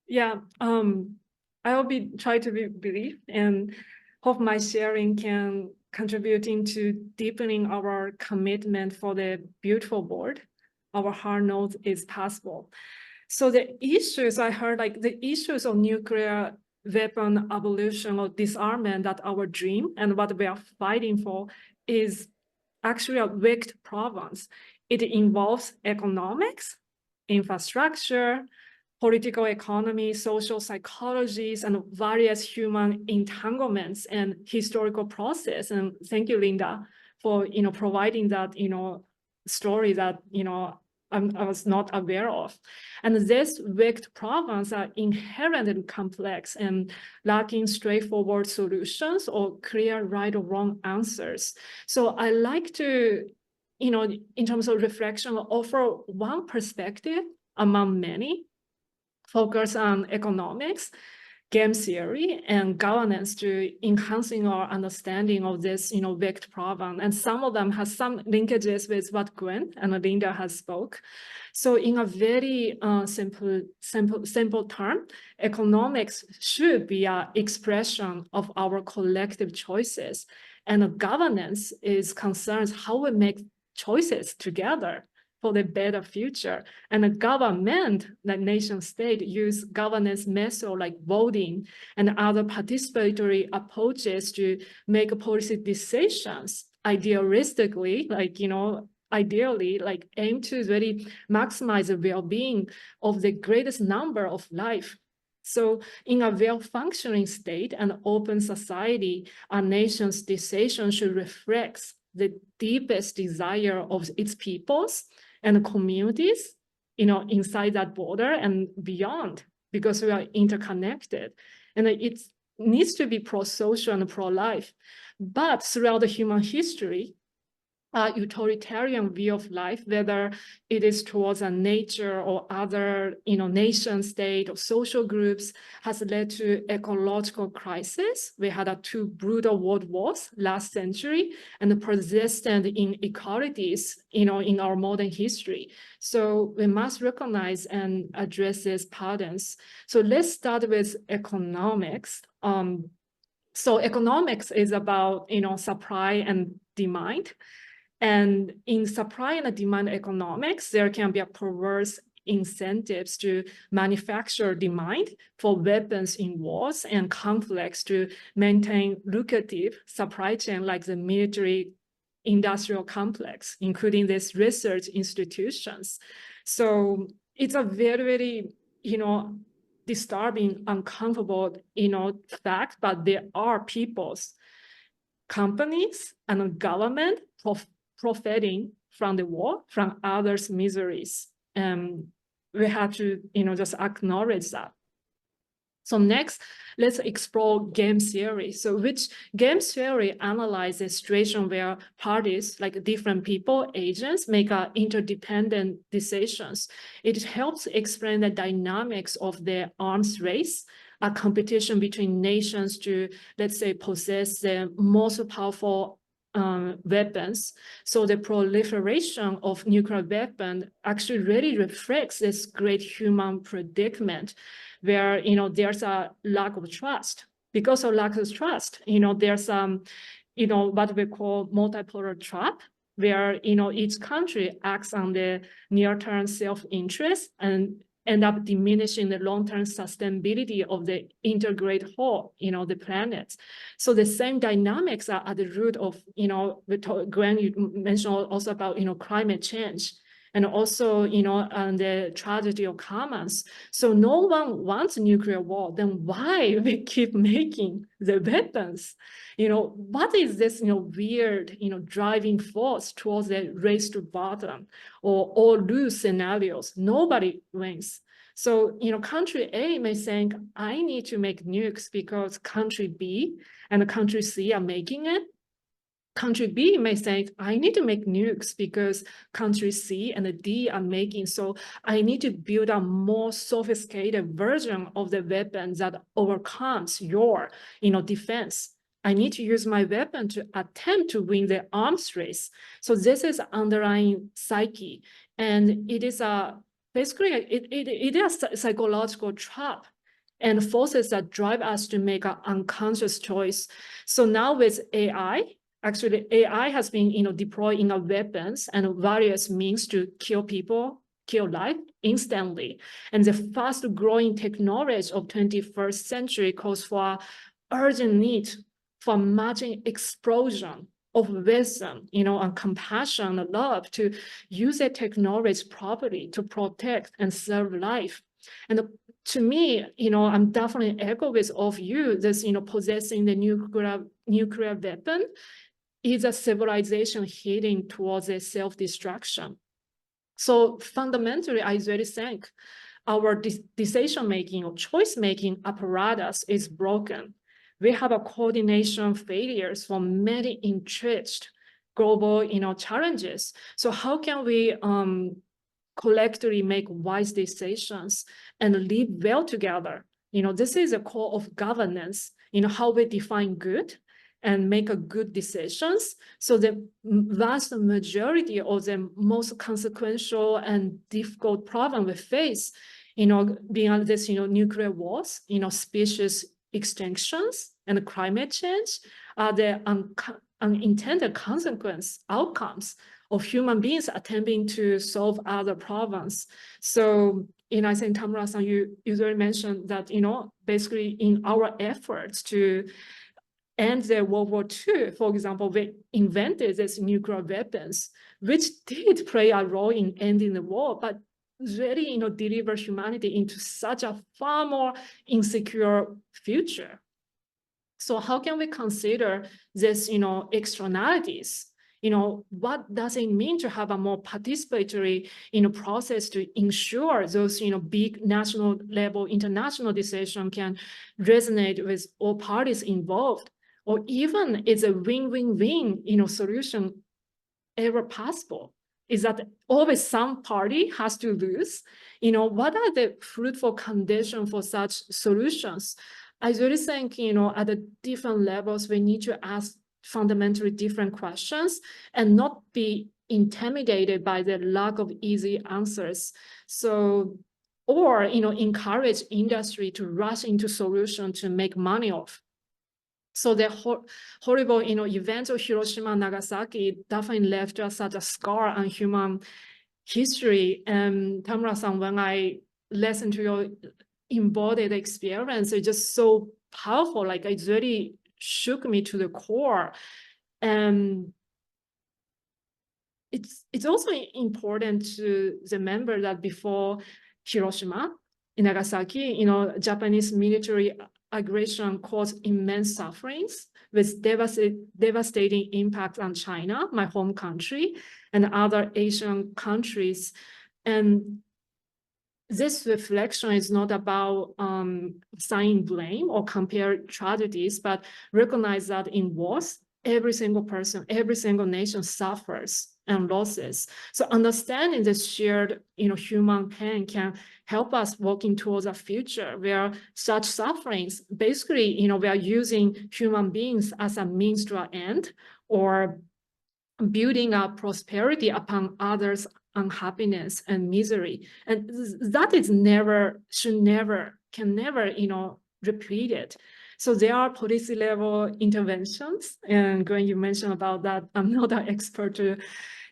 Yeah, I will be try to be brief and hope my sharing can contribute into deepening our commitment for the beautiful world. Our hard knows is possible. So the issues I heard, like the issues of nuclear weapon abolition or disarmament, that our dream and what we are fighting for is actually a wicked province. It involves economics, infrastructure, political economy, social psychologies, and various human entanglements and historical process. And thank you, Linda, for providing that story that I was not aware of. And this wicked problems are inherently complex and lacking straightforward solutions or clear right or wrong answers. So I like to, in terms of reflection, offer one perspective among many, focus on economics, game theory, and governance to enhancing our understanding of this, wicked problem. And some of them has some linkages with what Gwen and Linda has spoke. So in a very simple term, economics should be an expression of our collective choices. And governance is concerned how we make choices together for the better future. And the government, the nation state, use governance methods like voting and other participatory approaches to make policy decisions. Idealistically, ideally, aim to really maximize the well-being of the greatest number of life. So in a well-functioning state and open society, a nation's decision should reflect the deepest desire of its peoples and communities, inside that border and beyond, because we are interconnected. And it needs to be pro-social and pro-life. But throughout the human history, a utilitarian view of life, whether it is towards a nature or other, nation state or social groups, has led to ecological crisis. We had 2 brutal world wars last century and persistent inequalities, in our modern history. So we must recognize and address these patterns. So let's start with economics. So economics is about, supply and demand. And in supply and demand economics, there can be a perverse incentives to manufacture demand for weapons in wars and conflicts to maintain lucrative supply chain like the military industrial complex, including these research institutions. So it's a very, very, disturbing, uncomfortable, fact, but there are peoples, companies, and government profiting from the war, from others' miseries. We have to, just acknowledge that. So next, let's explore game theory. So which game theory analyzes a situation where parties, like different people, agents, make interdependent decisions. It helps explain the dynamics of the arms race, a competition between nations to, let's say, possess the most powerful weapons. So the proliferation of nuclear weapons actually really reflects this great human predicament where, there's a lack of trust. Because of lack of trust, there's, what we call multipolar trap, where, each country acts on the near-term self-interest and end up diminishing the long-term sustainability of the integrated whole, the planet. So the same dynamics are at the root of, Gwen, you mentioned also about, climate change, and also, the tragedy of commons. So no one wants a nuclear war, then why we keep making the weapons? What is this, weird, driving force towards the race to bottom or all lose scenarios? Nobody wins. So, country A may think, I need to make nukes because country B and country C are making it. Country B may say, I need to make nukes because country C and D are making, so I need to build a more sophisticated version of the weapon that overcomes your, defense. I need to use my weapon to attempt to win the arms race. So this is underlying psyche. And it is basically, it is a psychological trap and forces that drive us to make an unconscious choice. So now with AI, actually AI has been deployed in weapons and various means to kill people, kill life instantly. And the fast growing technology of 21st century calls for urgent need for matching explosion of wisdom, and compassion and love to use the technology properly to protect and serve life. And to me, I'm definitely echo with all of you, this, possessing the nuclear weapon is a civilization heading towards a self-destruction. So fundamentally, I really think our decision-making or choice-making apparatus is broken. We have a coordination failures for many entrenched global, challenges. So how can we collectively make wise decisions and live well together? This is a core of governance, how we define good and make a good decisions. So the vast majority of the most consequential and difficult problem we face, beyond this, nuclear wars, species extinctions and climate change are the unintended consequence outcomes of human beings attempting to solve other problems. So, I think Tamura-san, you already mentioned that, basically in our efforts to end the World War II, for example, we invented these nuclear weapons, which did play a role in ending the war, but really, deliver humanity into such a far more insecure future. So how can we consider this, externalities? What does it mean to have a more participatory, process to ensure those, big national level, international decision can resonate with all parties involved, or even is a win-win-win, solution ever possible? Is that always some party has to lose? What are the fruitful conditions for such solutions? I really think, at the different levels, we need to ask fundamentally different questions and not be intimidated by the lack of easy answers. So, or, encourage industry to rush into solutions to make money off. So the horrible, events of Hiroshima and Nagasaki definitely left us such a scar on human history. And Tamura-san, when I listened to your embodied experience, it's just so powerful. Like it really shook me to the core. And it's also important to remember that before Hiroshima in Nagasaki, Japanese military aggression caused immense sufferings with devastating impact on China, my home country, and other Asian countries. And this reflection is not about assigning blame or compare tragedies, but recognize that in wars, every single person, every single nation suffers and losses. So understanding this shared, human pain can help us working towards a future where such sufferings, basically, we are using human beings as a means to an end, or building up prosperity upon others' unhappiness and misery. And that is can never, repeat it. So there are policy level interventions, and Gwen, you mentioned about that. I'm not an expert to,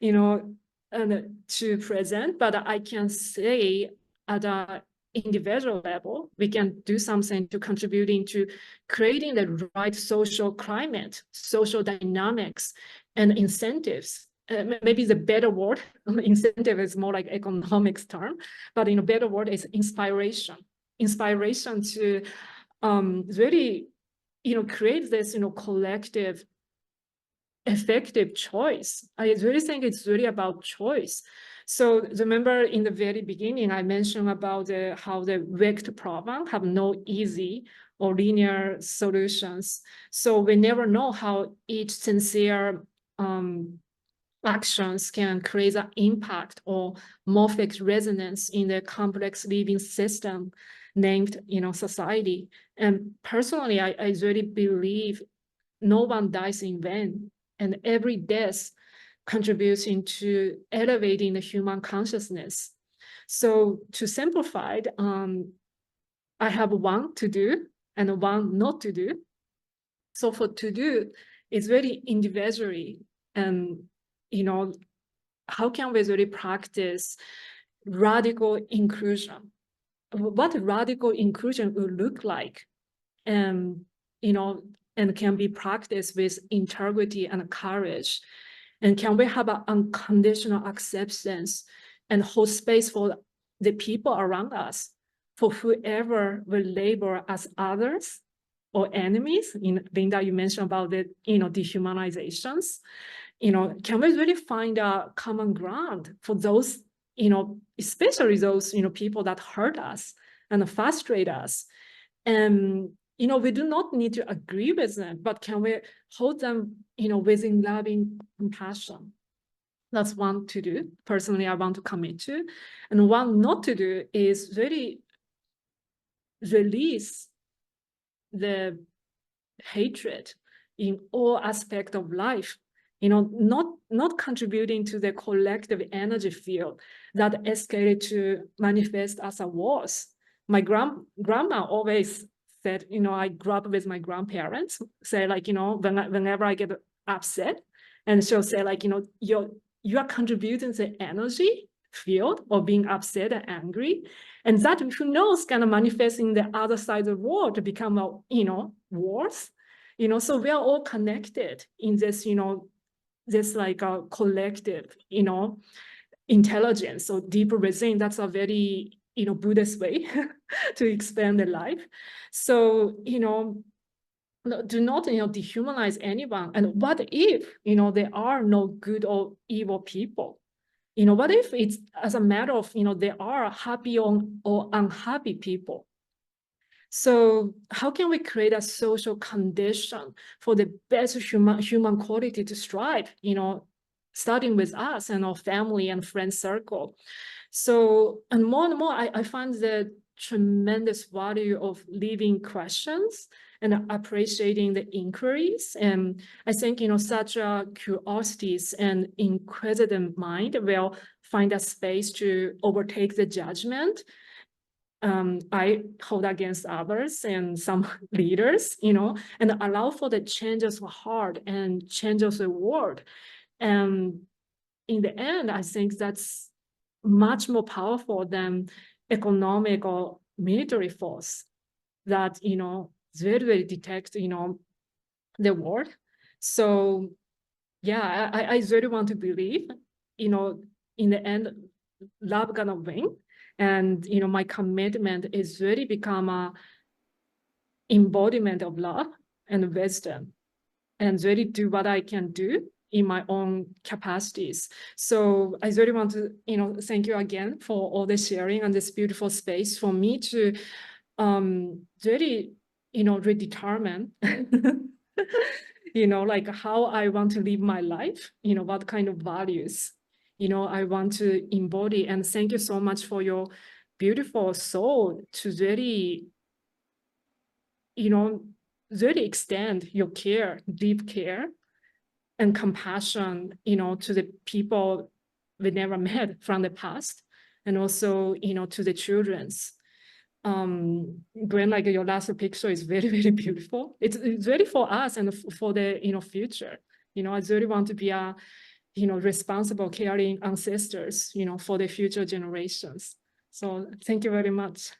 to present, but I can say at a individual level, we can do something to contributing to creating the right social climate, social dynamics, and incentives. Maybe the better word, incentive is more like economics term, but better word is inspiration. Inspiration to really, create this, collective, effective choice. I really think it's really about choice. So remember in the very beginning, I mentioned about how the vector problem have no easy or linear solutions. So we never know how each sincere actions can create an impact or morphic resonance in the complex living system named, society. And personally, I really believe no one dies in vain, and every death contributes into elevating the human consciousness. So to simplify it, I have one to do and one not to do. So for to do, it's very individually, and how can we really practice radical inclusion? What radical inclusion will look like, and and can be practiced with integrity and courage, and can we have an unconditional acceptance and hold space for the people around us, for whoever will label as others or enemies? Linda, you mentioned about the dehumanizations. Can we really find a common ground for those, especially those people that hurt us and frustrate us? And we do not need to agree with them, but can we hold them within loving compassion? That's one to do. Personally, I want to commit to. And one not to do is really release the hatred in all aspects of life, not contributing to the collective energy field that escalated to manifest as a wars. My grandma always said, I grew up with my grandparents, say like, whenever I get upset, and she'll say like, you are contributing to the energy field of being upset and angry, and that, who knows, kind of manifest in the other side of the world to become a wars. So we are all connected in this this like a collective intelligence. So deeper within, that's a very Buddhist way to expand the life. So do not dehumanize anyone. And what if there are no good or evil people? What if it's as a matter of there are happy or unhappy people? So how can we create a social condition for the best human quality to strive, starting with us and our family and friend circle? So, and more, I find the tremendous value of leaving questions and appreciating the inquiries. And I think, such a curiosities and inquisitive mind will find a space to overtake the judgment I hold against others and some leaders, and allow for the changes of heart and changes of the world. And in the end, I think that's much more powerful than economic or military force that, very, very detect, the world. So yeah, I really want to believe, in the end, love gonna win. And, my commitment is really become a embodiment of love and wisdom, and really do what I can do in my own capacities. So I really want to, thank you again for all the sharing and this beautiful space for me to really, redetermine, like how I want to live my life, what kind of values, I want to embody. And thank you so much for your beautiful soul to really, really extend your care, deep care and compassion, to the people we never met from the past, and also, to the children's. Gwen, like your last picture is very, very beautiful. It's really for us and for the, future. I really want to be a, responsible, caring ancestors, for the future generations. So thank you very much.